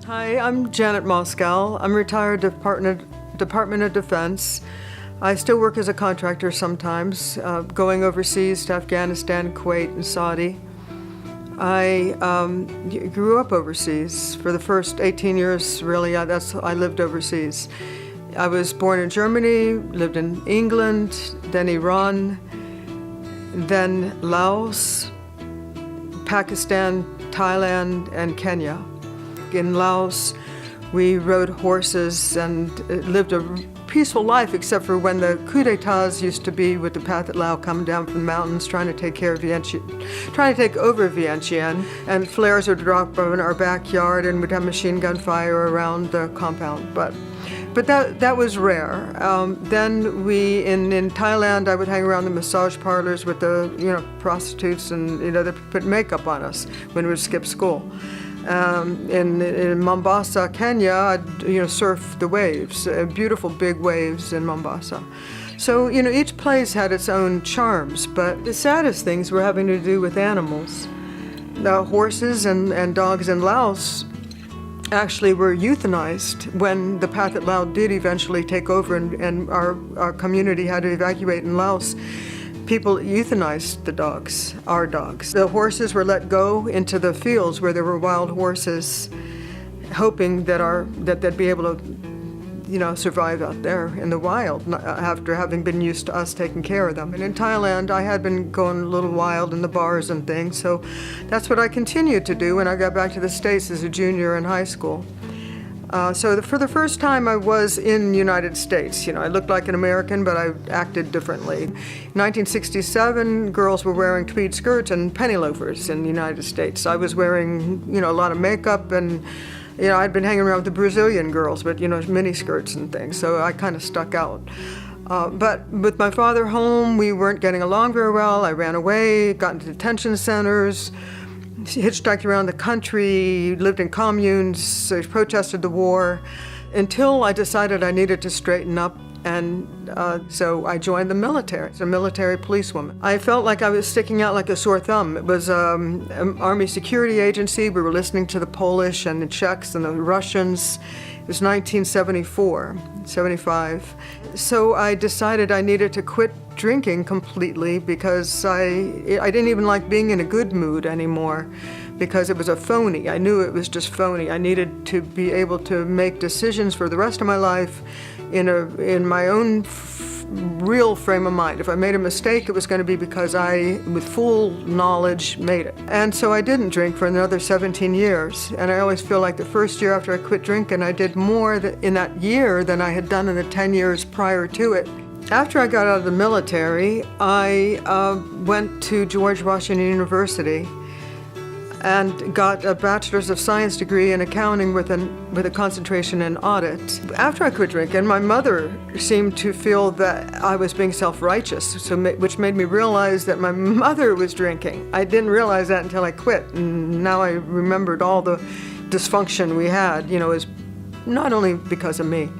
Hi, I'm Janet Moskal. I'm retired Department of Defense. I still work as a contractor sometimes, going overseas to Afghanistan, Kuwait, and Saudi. I grew up overseas for the first 18 years, really. I lived overseas. I was born in Germany, lived in England, then Iran, then Laos, Pakistan, Thailand, and Kenya. In Laos, we rode horses and lived a peaceful life, except for when the coups d'etats used to be with the Pathet Lao coming down from the mountains trying to take over Vientiane, and flares would drop in our backyard and we'd have machine gun fire around the compound. But that was rare. Then in Thailand, I would hang around the massage parlors with the prostitutes, and they put makeup on us when we would skip school. In Mombasa, Kenya, I'd surf the waves, beautiful big waves in Mombasa. So each place had its own charms, but the saddest things were having to do with animals. The horses and dogs in Laos actually were euthanized when the Pathet Lao did eventually take over and our community had to evacuate in Laos. People euthanized the dogs, our dogs. The horses were let go into the fields where there were wild horses, hoping that they'd be able to survive out there in the wild after having been used to us taking care of them. And in Thailand, I had been going a little wild in the bars and things, so that's what I continued to do when I got back to the States as a junior in high school. So for the first time I was in the United States. I looked like an American, but I acted differently. In 1967, girls were wearing tweed skirts and penny loafers in the United States. I was wearing, a lot of makeup, and I'd been hanging around with the Brazilian girls, but mini skirts and things, so I kind of stuck out. But with my father home, we weren't getting along very well. I ran away, got into detention centers, hitchhiked around the country, lived in communes, protested the war, until I decided I needed to straighten up, and so I joined the military. As a military policewoman. I felt like I was sticking out like a sore thumb. It was an Army security agency. We were listening to the Polish and the Czechs and the Russians. It was 1974, 75. So I decided I needed to quit drinking completely because I didn't even like being in a good mood anymore because it was a phony. I knew it was just phony. I needed to be able to make decisions for the rest of my life in my own real frame of mind. If I made a mistake, it was going to be because I, with full knowledge, made it. And so I didn't drink for another 17 years. And I always feel like the first year after I quit drinking, I did more in that year than I had done in the 10 years prior to it. After I got out of the military, I went to George Washington University and got a Bachelor's of Science degree in accounting with a concentration in audit. After I quit drinking, my mother seemed to feel that I was being self-righteous, which made me realize that my mother was drinking. I didn't realize that until I quit, and now I remembered all the dysfunction we had, is not only because of me.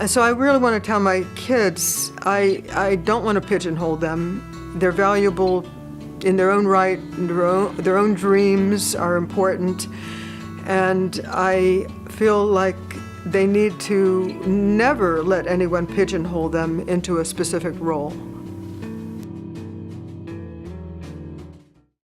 So I really want to tell my kids, I don't want to pigeonhole them. They're valuable in their own right, their own dreams are important, and I feel like they need to never let anyone pigeonhole them into a specific role.